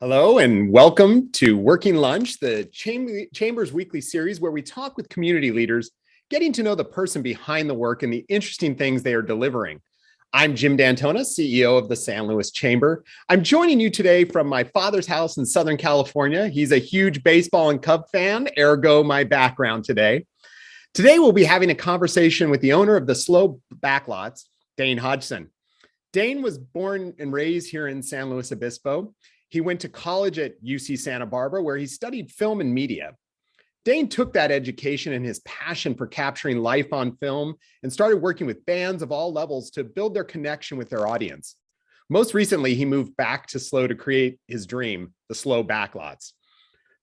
Hello and welcome to Working Lunch, the Chamber's weekly series where we talk with community leaders, getting to know the person behind the work and the interesting things they are delivering. I'm Jim D'Antona, CEO of the San Luis Chamber. I'm joining you today from my father's house in Southern California. He's a huge baseball and Cub fan, ergo my background today. Today we'll be having a conversation with the owner of the SLO Backlots, Dane Hodgson. Dane was born and raised here in San Luis Obispo. He went to college at UC Santa Barbara, where he studied film and media. Dane took that education and his passion for capturing life on film and started working with bands of all levels to build their connection with their audience. Most recently, he moved back to SLO to create his dream, the SLO Backlots.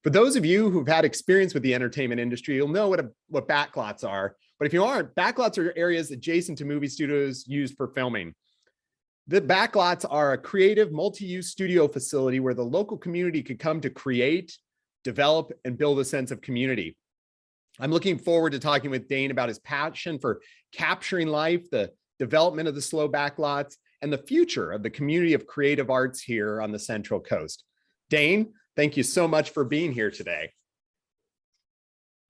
For those of you who've had experience with the entertainment industry, you'll know what backlots are. But if you aren't, backlots are areas adjacent to movie studios used for filming. The backlots are a creative multi-use studio facility where the local community could come to create, develop, and build a sense of community. I'm looking forward to talking with Dane about his passion for capturing life, the development of the SLO Backlots, and the future of the community of creative arts here on the Central Coast. Dane, thank you so much for being here today.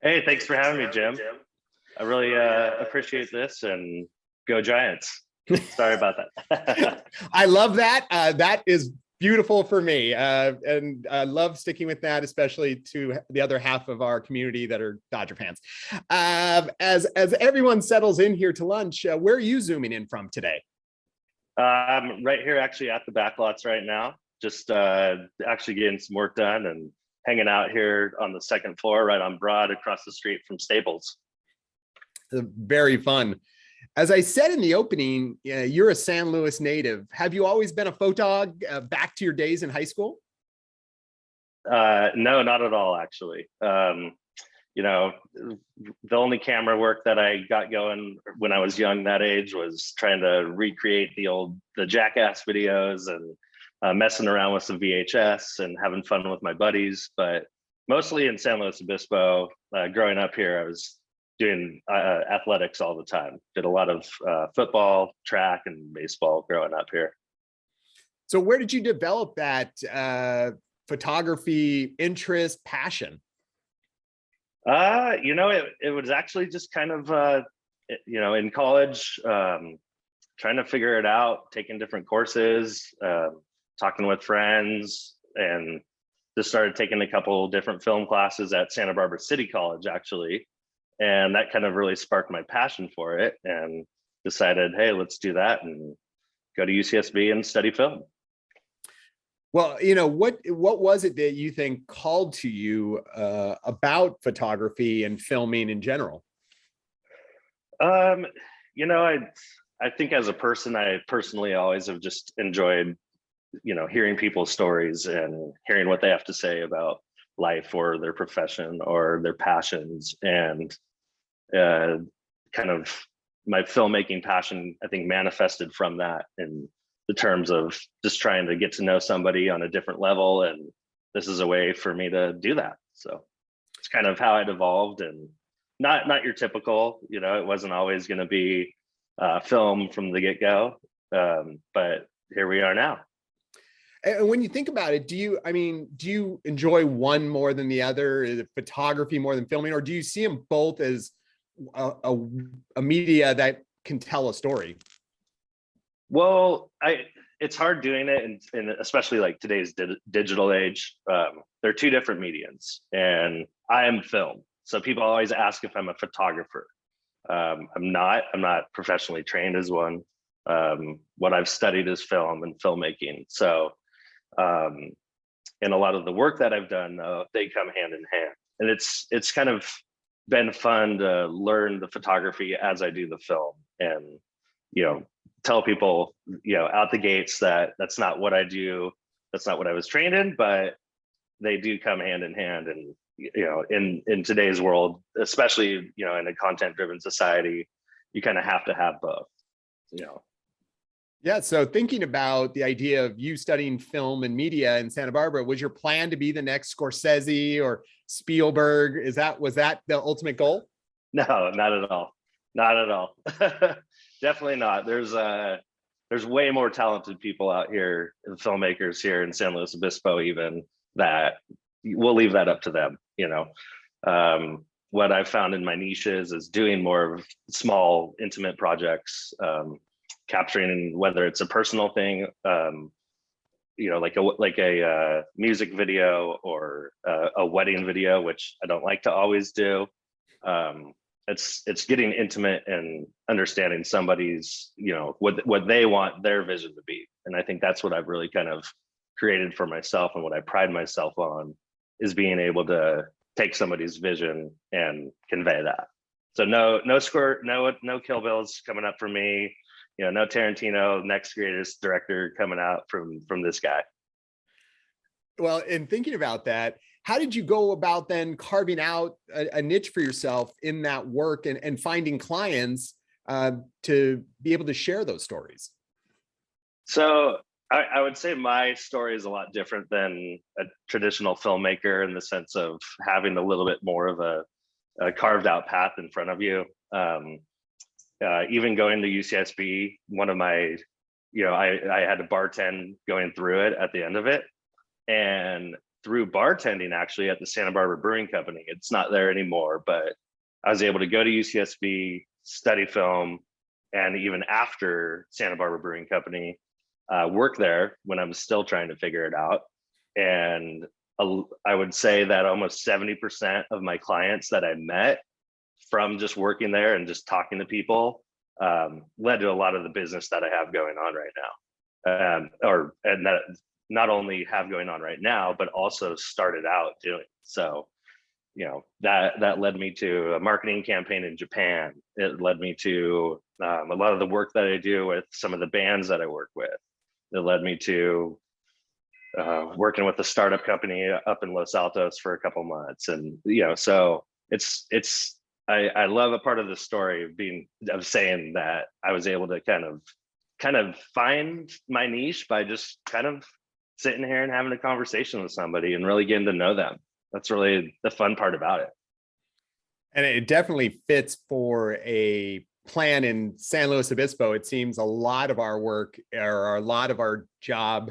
Hey, thanks for having me, Jim. I really appreciate this, and go Giants. Sorry about that. I love that. That is beautiful for me. And I love sticking with that, especially to the other half of our community that are Dodger fans. As everyone settles in here to lunch, where are you zooming in from today? I'm right here actually at the Backlots right now, just actually getting some work done and hanging out here on the second floor right on Broad across the street from Staples. Very fun. As I said in the opening, you're a San Luis native. Have you always been a photog back to your days in high school? No, not at all, actually. You know, the only camera work that I got going when I was young that age was trying to recreate the Jackass videos and messing around with some VHS and having fun with my buddies. But mostly in San Luis Obispo, growing up here, I was doing athletics all the time. Did a lot of football, track, and baseball growing up here. So where did you develop that photography interest, passion? You know, it was actually just kind of, you know, in college, trying to figure it out, taking different courses, talking with friends, and just started taking a couple different film classes at Santa Barbara City College, actually. And that kind of really sparked my passion for it, and decided, hey, let's do that and go to UCSB and study film. Well, you know, what was it that you think called to you about photography and filming in general? You know, I think as a person, I personally always have just enjoyed, you know, hearing people's stories and hearing what they have to say about life or their profession or their passions. And kind of my filmmaking passion, I think, manifested from that in the terms of just trying to get to know somebody on a different level. And this is a way for me to do that. So it's kind of how it evolved, and not your typical, you know, it wasn't always going to be film from the get-go. But here we are now. And when you think about it, do you enjoy one more than the other? Is it photography more than filming, or do you see them both as a media that can tell a story? Well, it's hard doing it, in especially like today's digital age. They're two different mediums, and I am film. So people always ask if I'm a photographer. I'm not professionally trained as one. What I've studied is film and filmmaking. So, and a lot of the work that I've done, they come hand in hand, and it's kind of been fun to learn the photography as I do the film, and, you know, tell people, you know, out the gates that that's not what I do. That's not what I was trained in, but they do come hand in hand. And, you know, in today's world, especially, you know, in a content driven society, you kind of have to have both, you know. Yeah. So thinking about the idea of you studying film and media in Santa Barbara, was your plan to be the next Scorsese or Spielberg? Was that the ultimate goal? No, not at all. Not at all. Definitely not. There's there's way more talented people out here, filmmakers here in San Luis Obispo, even, that we'll leave that up to them. What I've found in my niches is doing more of small, intimate projects, capturing whether it's a personal thing, like a music video or a wedding video, which I don't like to always do. It's getting intimate and understanding somebody's, what they want their vision to be. And I think that's what I've really kind of created for myself, and what I pride myself on is being able to take somebody's vision and convey that. So no squirt, no Kill Bills coming up for me. No Tarantino, next greatest director coming out from this guy. Well, in thinking about that, how did you go about then carving out a niche for yourself in that work and finding clients to be able to share those stories? So I would say my story is a lot different than a traditional filmmaker, in the sense of having a little bit more of a carved out path in front of you. Even going to UCSB, one of my, I had to bartend going through it at the end of it. And through bartending, actually, at the Santa Barbara Brewing Company, it's not there anymore, but I was able to go to UCSB, study film, and even after Santa Barbara Brewing Company, work there when I was still trying to figure it out. And I would say that almost 70% of my clients that I met from just working there and just talking to people led to a lot of the business that I have going on right now, and that not only have going on right now, but also started out doing. So, that led me to a marketing campaign in Japan. It led me to a lot of the work that I do with some of the bands that I work with. It led me to working with a startup company up in Los Altos for a couple months. And, so I love a part of the story of saying that I was able to kind of find my niche by just kind of sitting here and having a conversation with somebody and really getting to know them. That's really the fun part about it. And it definitely fits for a plan in San Luis Obispo. It seems a lot of our work, or a lot of our job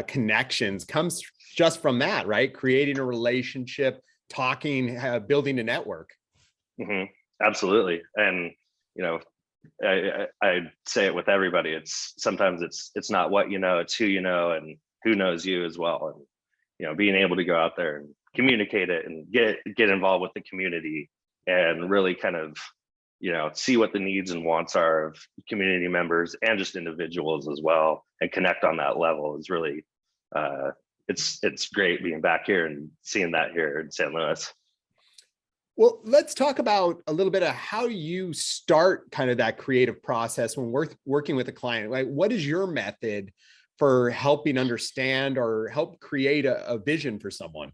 connections, comes just from that, right? Creating a relationship, talking, building a network. Mm-hmm. Absolutely. And, I say it with everybody. It's sometimes it's not what you know, it's who you know and who knows you as well. And, being able to go out there and communicate it and get involved with the community and really kind of, see what the needs and wants are of community members and just individuals as well, and connect on that level is really, it's great being back here and seeing that here in San Luis. Well, let's talk about a little bit of how you start kind of that creative process when we're working with a client. Like, what is your method for helping understand or help create a vision for someone?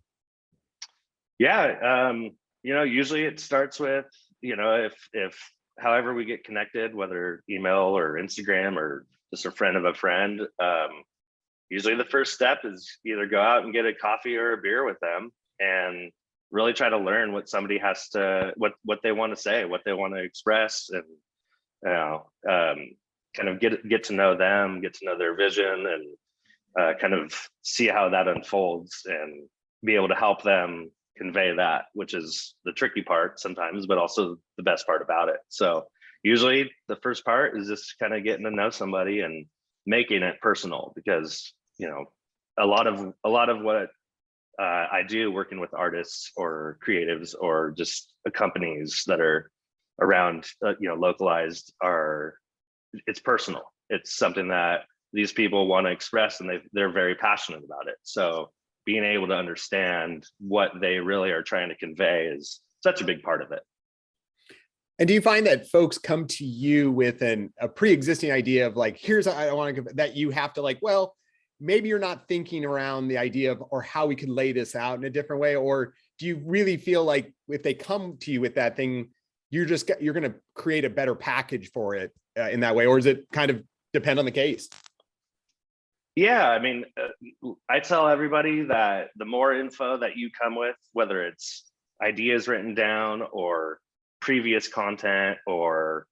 Yeah, usually it starts with, if however we get connected, whether email or Instagram or just a friend of a friend, usually the first step is either go out and get a coffee or a beer with them and really try to learn what somebody has to, what they want to say, what they want to express, and kind of get to know them, get to know their vision, and kind of see how that unfolds and be able to help them convey that, which is the tricky part sometimes, but also the best part about it. So usually the first part is just kind of getting to know somebody and making it personal, because a lot of what I do working with artists or creatives or just companies that are around, localized, it's personal. It's something that these people want to express, and they're very passionate about it. So being able to understand what they really are trying to convey is such a big part of it. And do you find that folks come to you with a pre-existing idea of like, here's, I want to, that you have to like, well, maybe you're not thinking around the idea of, or how we could lay this out in a different way? Or do you really feel like if they come to you with that thing, you're going to create a better package for it in that way? Or is it kind of depend on the case? Yeah, I mean, I tell everybody that the more info that you come with, whether it's ideas written down or previous content or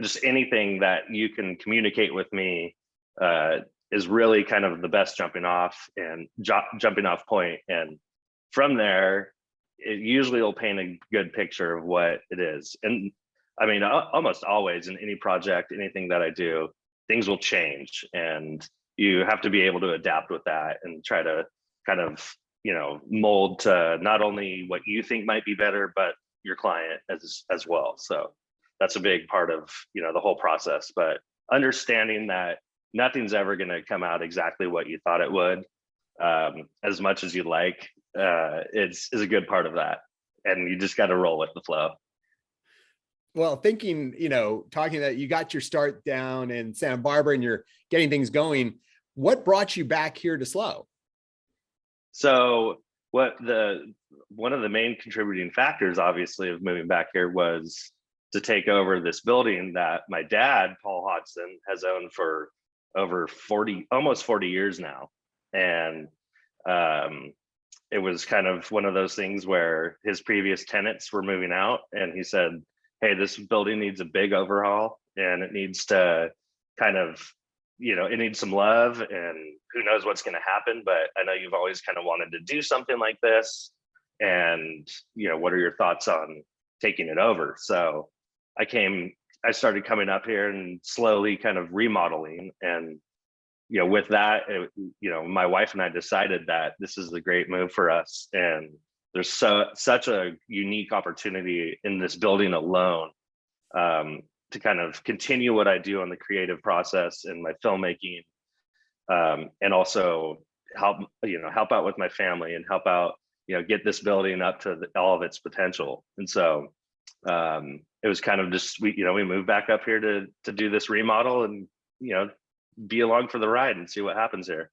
just anything that you can communicate with me is really kind of the best jumping off point. And from there, it usually will paint a good picture of what it is. And I mean, almost always in any project, anything that I do, things will change, and you have to be able to adapt with that and try to kind of, mold to not only what you think might be better, but your client as well. So that's a big part of, the whole process. But understanding that nothing's ever going to come out exactly what you thought it would, as much as you like, is a good part of that. And you just got to roll with the flow. Well, thinking, talking that you got your start down in Santa Barbara and you're getting things going, what brought you back here to SLO? So one of the main contributing factors, obviously, of moving back here was to take over this building that my dad, Paul Hodgson, has owned for over almost 40 years now. And it was kind of one of those things where his previous tenants were moving out, and he said, hey, this building needs a big overhaul, and it needs to kind of, it needs some love, and who knows what's going to happen, but I know you've always kind of wanted to do something like this. And, what are your thoughts on taking it over? So I started coming up here and slowly kind of remodeling. And, with that, my wife and I decided that this is a great move for us. And there's such a unique opportunity in this building alone, to kind of continue what I do on the creative process and my filmmaking, and also help out with my family and help out, get this building up to all of its potential. And so it was kind of just, we moved back up here to do this remodel and, be along for the ride and see what happens here.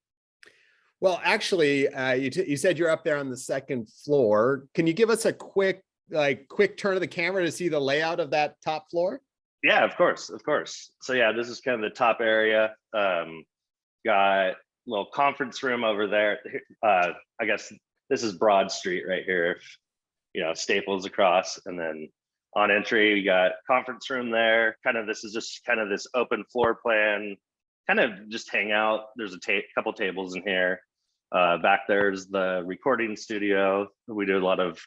Well, actually, you said you're up there on the second floor. Can you give us a quick turn of the camera to see the layout of that top floor? Yeah, of course. So yeah, this is kind of the top area. Got a little conference room over there. I guess this is Broad Street right here. If, Staples across, and then on entry, we got conference room there. This is just kind of this open floor plan, kind of just hang out. There's a couple tables in here. Back there's the recording studio. We do a lot of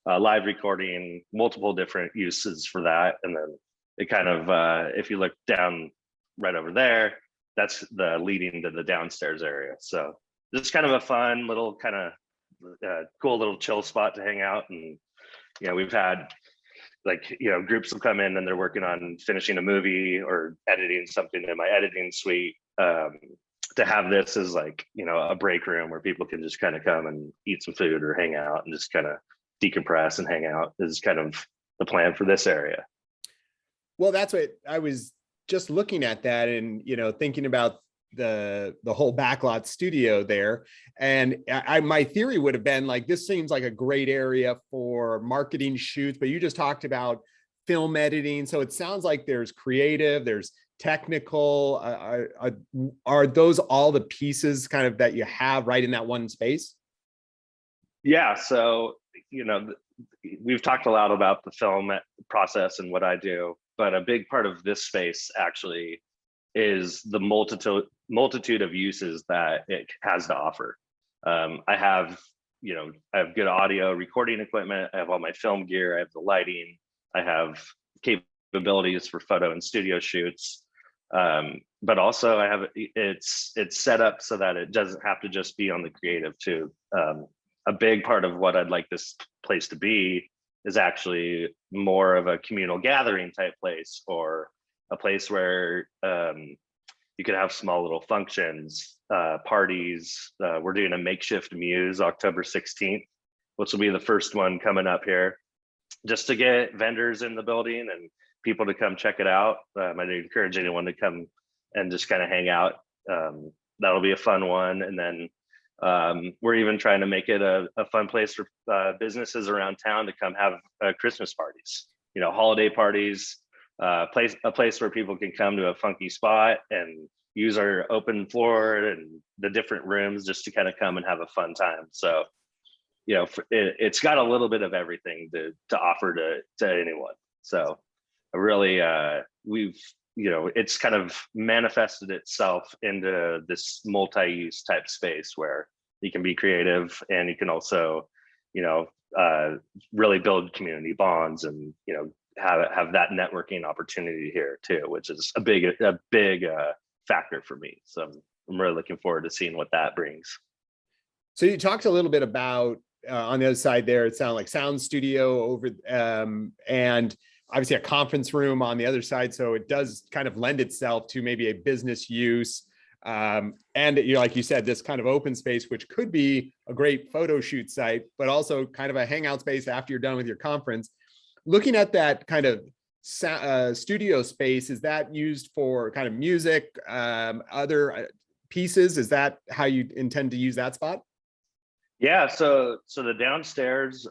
live recording, multiple different uses for that. And then it kind of, if you look down right over there, that's the leading to the downstairs area. So just kind of a fun little kind of cool little chill spot to hang out. And, we've had groups will come in and they're working on finishing a movie or editing something in my editing suite. To have this as a break room where people can just kind of come and eat some food or hang out and just kind of decompress and hang out is kind of the plan for this area. Well, that's what I was just looking at that and, thinking about the whole backlot studio there. And my theory would have been this seems like a great area for marketing shoots, but you just talked about film editing. So it sounds like there's creative, there's technical. Are those all the pieces kind of that you have right in that one space? Yeah. So, we've talked a lot about the film process and what I do, but a big part of this space actually is the multitude of uses that it has to offer. I have good audio recording equipment. I have all my film gear. I have the lighting. I have capabilities for photo and studio shoots. But also I have it's set up so that it doesn't have to just be on the creative too. A big part of what I'd like this place to be is actually more of a communal gathering type place, or a place where you could have small little functions, parties. We're doing a makeshift muse October 16th, which will be the first one coming up here, just to get vendors in the building and people to come check it out. I'd encourage anyone to come and just kind of hang out. That'll be a fun one. And then we're even trying to make it a fun place for businesses around town to come have Christmas parties, holiday parties, a place where people can come to a funky spot and use our open floor and the different rooms just to kind of come and have a fun time. So, it's got a little bit of everything to offer to anyone. So really we've it's kind of manifested itself into this multi-use type space where you can be creative and you can also really build community bonds and have that networking opportunity here too, which is a big factor for me. So I'm really looking forward to seeing what that brings. So you talked a little bit about on the other side there, it sounded like sound studio over and obviously a conference room on the other side. So it does kind of lend itself to maybe a business use. And like you said, this kind of open space, which could be a great photo shoot site, but also kind of a hangout space after you're done with your conference. Looking at that kind of studio space, is that used for kind of music, other pieces? Is that how you intend to use that spot? Yeah, so the downstairs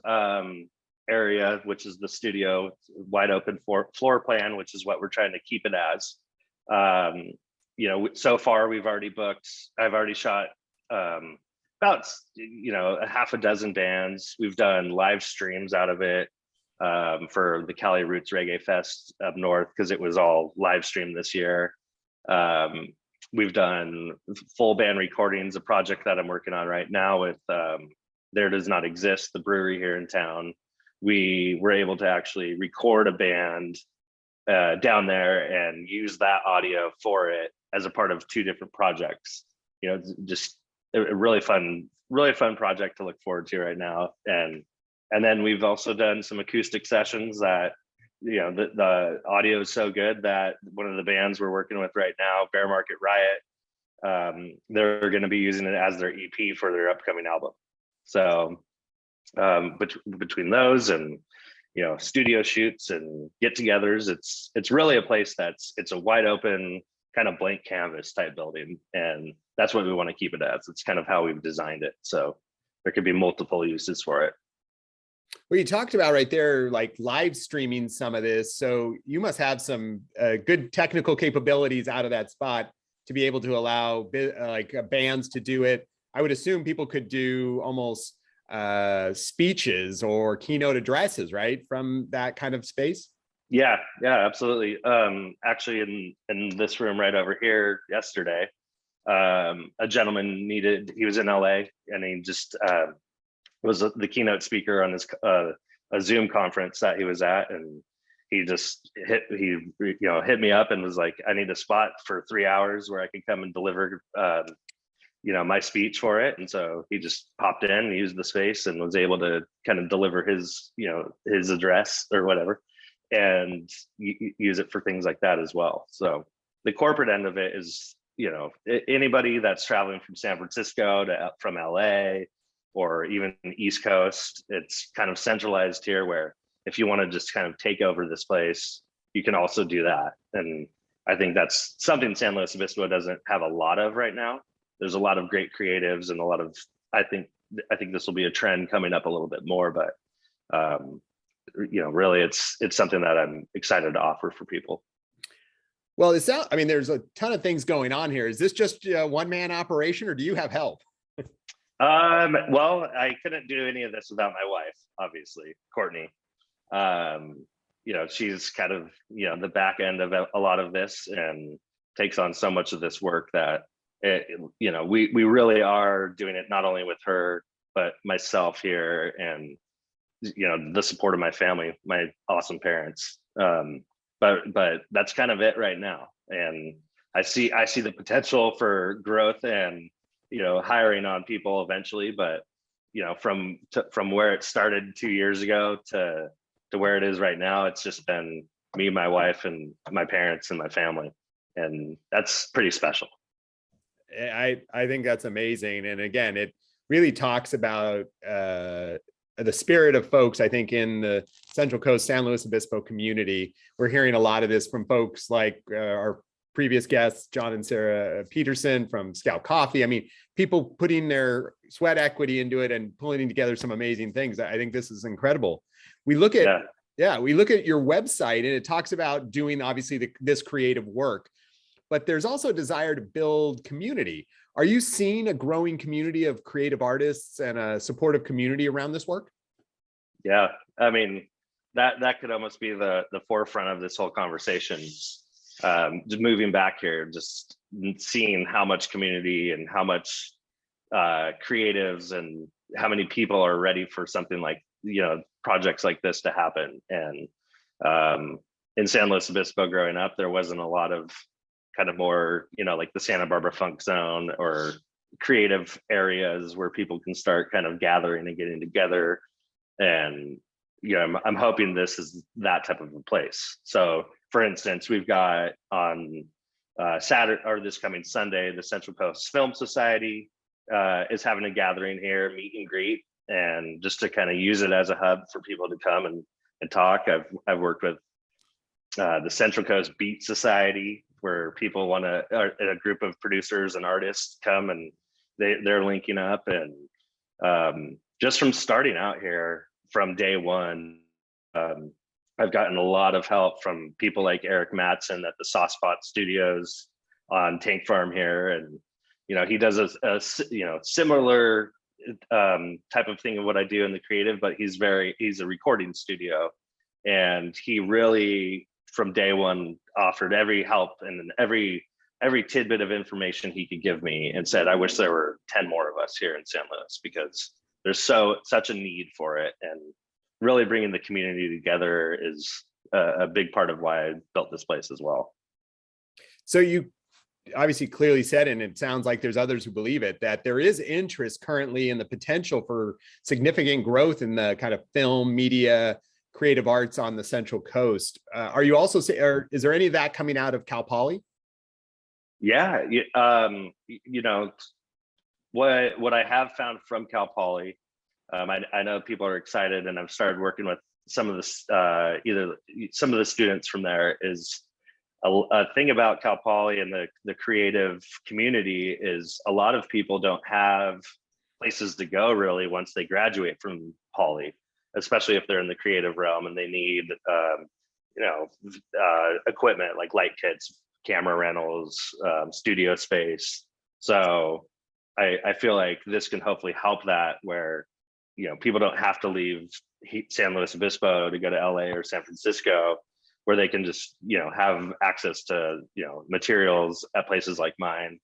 area, which is the studio, wide open floor plan, which is what we're trying to keep it as. So far we've already booked. I've already shot about a half a dozen bands. We've done live streams out of it for the Cali Roots Reggae Fest up north because it was all live streamed this year. We've done full band recordings, a project that I'm working on right now with There Does Not Exist, the brewery here in town. We were able to actually record a band down there and use that audio for it as a part of 2 different projects. Just a really fun project to look forward to right now. And then we've also done some acoustic sessions that the audio is so good that one of the bands we're working with right now, Bear Market Riot, they're going to be using it as their EP for their upcoming album. So between those and studio shoots and get-togethers, it's really a place it's a wide open kind of blank canvas type building, and that's what we want to keep it as. It's kind of how we've designed it, so there could be multiple uses for it. Well, you talked about right there, like live streaming some of this. So you must have some good technical capabilities out of that spot to be able to allow bands to do it. I would assume people could do almost speeches or keynote addresses, right, from that kind of space. Yeah, absolutely. Actually, in this room right over here yesterday, a gentleman he was in LA and he just was the keynote speaker on this a Zoom conference that he was at, and he just hit me up and was like, I need a spot for 3 hours where I could come and deliver my speech for it. And so he just popped in, used the space, and was able to kind of deliver his address or whatever, and use it for things like that as well. So the corporate end of it is anybody that's traveling from San Francisco from LA or even the East Coast, it's kind of centralized here where if you want to just kind of take over this place, you can also do that. And I think that's something San Luis Obispo doesn't have a lot of right now. There's a lot of great creatives and a lot of, I think this will be a trend coming up a little bit more, but really it's something that I'm excited to offer for people. Well, there's a ton of things going on here. Is this just a one-man operation, or do you have help? Well, I couldn't do any of this without my wife, obviously, Courtney. She's kind of, the back end of a lot of this and takes on so much of this work that we really are doing it not only with her, but myself here and, the support of my family, my awesome parents. But that's kind of it right now. And I see the potential for growth and, hiring on people eventually, but from where it started 2 years ago to where it is right now, it's just been me, my wife, and my parents and my family, and that's pretty special. I think that's amazing, and again, it really talks about the spirit of folks. I think in the Central Coast San Luis Obispo community, we're hearing a lot of this from folks like our previous guests, John and Sarah Peterson from Scout Coffee. I mean, people putting their sweat equity into it and pulling together some amazing things. I think this is incredible. We look at your website and it talks about doing obviously this creative work, but there's also a desire to build community. Are you seeing a growing community of creative artists and a supportive community around this work? Yeah, I mean, that could almost be the forefront of this whole conversation. Just moving back here, just seeing how much community and how much creatives and how many people are ready for something like, projects like this to happen. And in San Luis Obispo growing up, there wasn't a lot of kind of more, like the Santa Barbara Funk Zone or creative areas where people can start kind of gathering and getting together. And I'm hoping this is that type of a place. So for instance, we've got on Saturday, or this coming Sunday, the Central Coast Film Society is having a gathering here, meet and greet, and just to kind of use it as a hub for people to come and talk. I've worked with the Central Coast Beat Society, where people want to, a group of producers and artists come and they're linking up. And just from starting out here from day one, I've gotten a lot of help from people like Eric Mattson at the Soft Spot Studios on Tank Farm here. And, he does a similar type of thing of what I do in the creative, but he's a recording studio. And he really, from day one, offered every help and every tidbit of information he could give me, and said, I wish there were 10 more of us here in San Luis, because there's such a need for it. And really bringing the community together is a big part of why I built this place as well. So you obviously clearly said, and it sounds like there's others who believe it, that there is interest currently in the potential for significant growth in the kind of film, media, creative arts on the Central Coast. Are you also is there any of that coming out of Cal Poly? Yeah, what I have found from Cal Poly, I know people are excited, and I've started working with some of the students from there. Is a thing about Cal Poly and the creative community is a lot of people don't have places to go really once they graduate from Poly, especially if they're in the creative realm and they need equipment like light kits, camera rentals, studio space. So I feel like this can hopefully help that, where people don't have to leave San Luis Obispo to go to LA or San Francisco, where they can just have access to materials at places like mine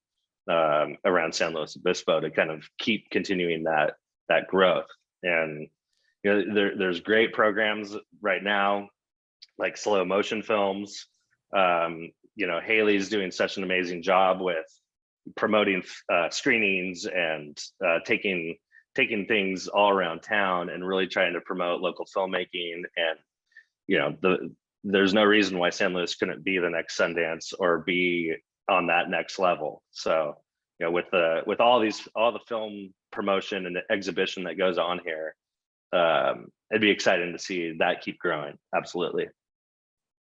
around San Luis Obispo to kind of keep continuing that growth. And there's great programs right now, like slow motion films. Haley's doing such an amazing job with promoting screenings and taking things all around town and really trying to promote local filmmaking. And there's no reason why San Luis couldn't be the next Sundance or be on that next level. So with all the film promotion and the exhibition that goes on here, it'd be exciting to see that keep growing. Absolutely.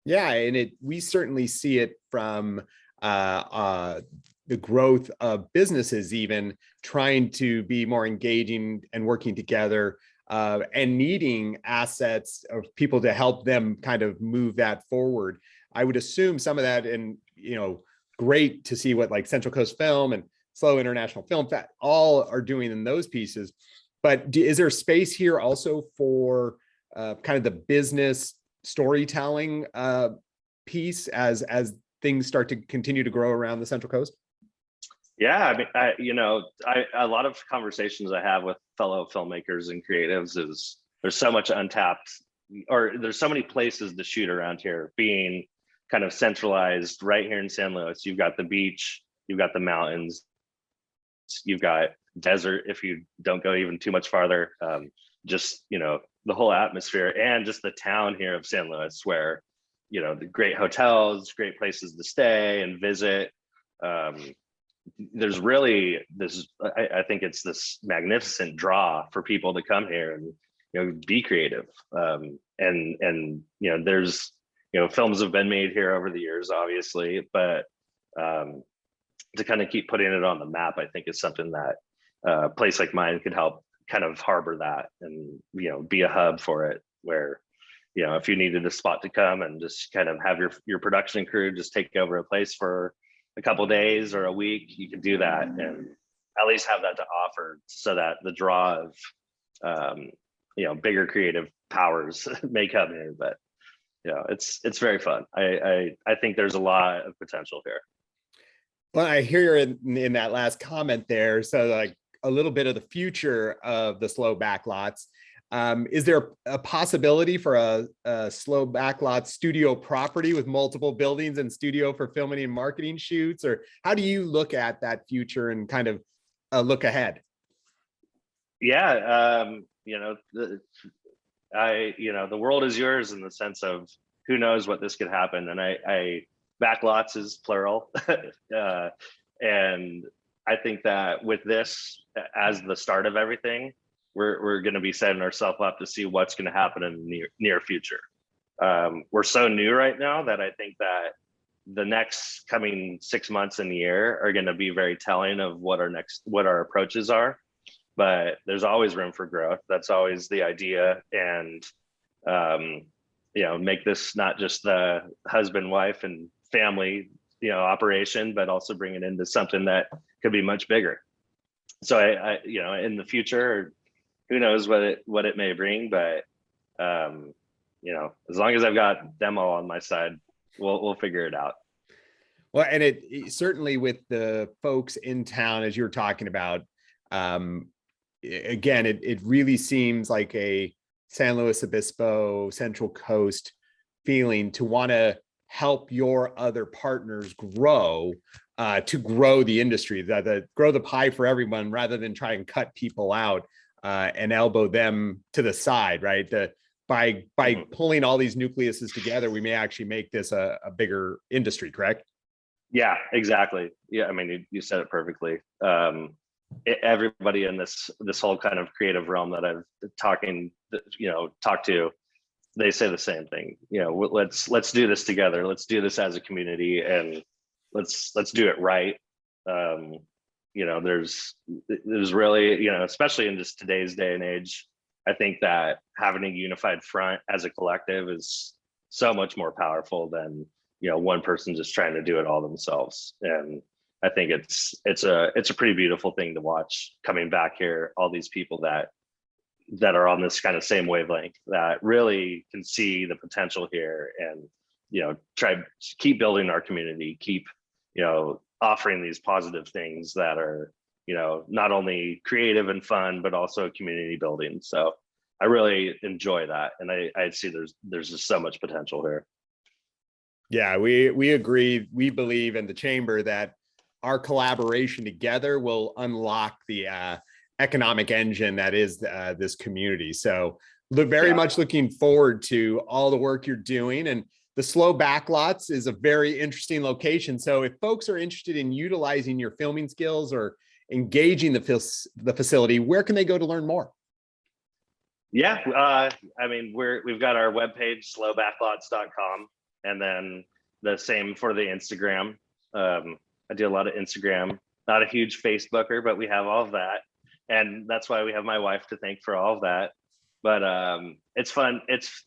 Yeah, and we certainly see it from the growth of businesses even trying to be more engaging and working together, and needing assets of people to help them kind of move that forward. I would assume some of that, and great to see what like Central Coast Film and SLO International Film that all are doing in those pieces. But is there space here also for kind of the business storytelling piece as things start to continue to grow around the Central Coast? Yeah, I mean, a lot of conversations I have with fellow filmmakers and creatives is there's so much untapped, or there's so many places to shoot around here, being kind of centralized right here in San Luis. You've got the beach, you've got the mountains, you've got desert if you don't go even too much farther. Just the whole atmosphere, and just the town here of San Luis, where the great hotels, great places to stay and visit. There's really this, I think it's this magnificent draw for people to come here and be creative. And there's films have been made here over the years, obviously, but to kind of keep putting it on the map, I think is something that a place like mine could help kind of harbor that and be a hub for it, where if you needed a spot to come and just kind of have your production crew just take over a place for a couple of days or a week, you could do that and at least have that to offer, so that the draw of bigger creative powers may come in, but it's very fun. I think there's a lot of potential here. Well, I hear in that last comment there, so like a little bit of the future of the SLO Backlots. Is there a possibility for a SLO Backlot studio property with multiple buildings and studio for filming and marketing shoots? Or how do you look at that future and kind of look ahead? Yeah, the world is yours in the sense of who knows what this could happen. And I backlots is plural. And I think that with this as the start of everything, we're going to be setting ourselves up to see what's going to happen in the near future. We're so new right now that I think that the next coming 6 months and year are going to be very telling of what our approaches are. But there's always room for growth. That's always the idea. And make this not just the husband, wife, and family operation, but also bring it into something that could be much bigger. So I in the future, who knows what it may bring, but as long as I've got them all on my side, we'll figure it out. Well, and it certainly, with the folks in town, as you were talking about, again, it really seems like a San Luis Obispo Central Coast feeling to want to help your other partners grow, to grow the industry, that grow the pie for everyone, rather than try and cut people out and elbow them to the side, right? By pulling all these nucleuses together, we may actually make this a bigger industry, correct? Yeah, exactly. Yeah, I mean, you said it perfectly. Everybody in this whole kind of creative realm that I've talked to, they say the same thing. Let's do this together. Let's do this as a community, and let's do it right. There's really, especially in just today's day and age, I think that having a unified front as a collective is so much more powerful than one person just trying to do it all themselves. And I think it's a pretty beautiful thing to watch coming back here, all these people that are on this kind of same wavelength, that really can see the potential here, and try to keep building our community, keep offering these positive things that are not only creative and fun, but also community building. So I really enjoy that, and I see there's just so much potential here. Yeah, we agree. We believe in the chamber that our collaboration together will unlock the economic engine that is this community. So very much looking forward to all the work you're doing. And the SLO Backlots is a very interesting location. So if folks are interested in utilizing your filming skills or engaging the facility, where can they go to learn more? Yeah, I mean, we've got our webpage, slowbacklots.com, and then the same for the Instagram. I do a lot of Instagram, not a huge Facebooker, but we have all of that. And that's why we have my wife to thank for all of that. But it's fun. It's,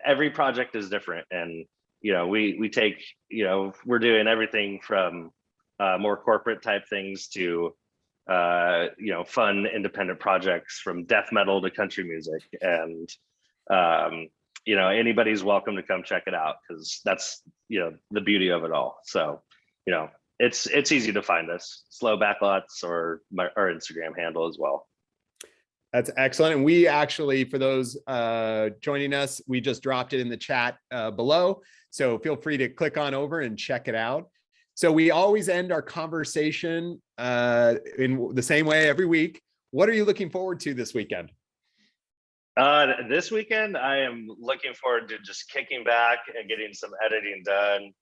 every project is different. And, we take, we're doing everything from more corporate type things to, fun independent projects, from death metal to country music. And, anybody's welcome to come check it out, because that's, the beauty of it all. So, it's easy to find us, SLO Backlots, or our Instagram handle as well. That's excellent. And we actually, for those joining us, we just dropped it in the chat below. So feel free to click on over and check it out. So we always end our conversation in the same way every week. What are you looking forward to this weekend? This weekend, I am looking forward to just kicking back and getting some editing done.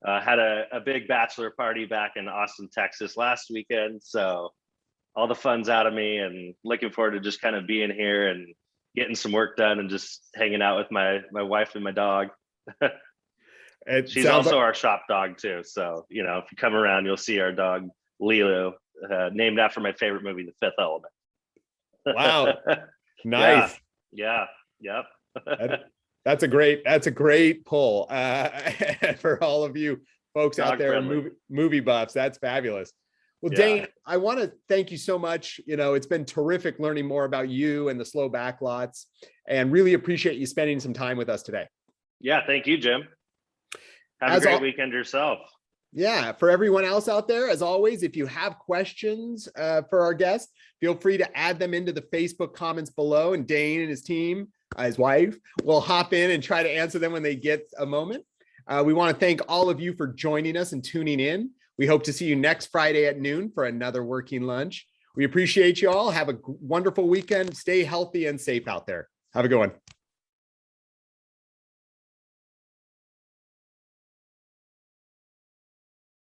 Had a big bachelor party back in Austin, Texas last weekend. So all the fun's out of me, and looking forward to just kind of being here and getting some work done and just hanging out with my wife and my dog. She's also our shop dog too. So, if you come around, you'll see our dog, Lilo, named after my favorite movie, The Fifth Element. Wow. Nice. Yeah. Yep. That's a great pull for all of you folks out there, movie buffs. That's fabulous. Well, Dane, I want to thank you so much. It's been terrific learning more about you and the SLO Backlots, and really appreciate you spending some time with us today. Yeah, thank you, Jim. Have a great weekend yourself. Yeah, for everyone else out there, as always, if you have questions for our guest, feel free to add them into the Facebook comments below, and Dane and his team, his wife, will hop in and try to answer them when they get a moment. We want to thank all of you for joining us and tuning in. We hope to see you next Friday at noon for another Working Lunch. We appreciate you all. Have a wonderful weekend. Stay healthy and safe out there. Have a good one.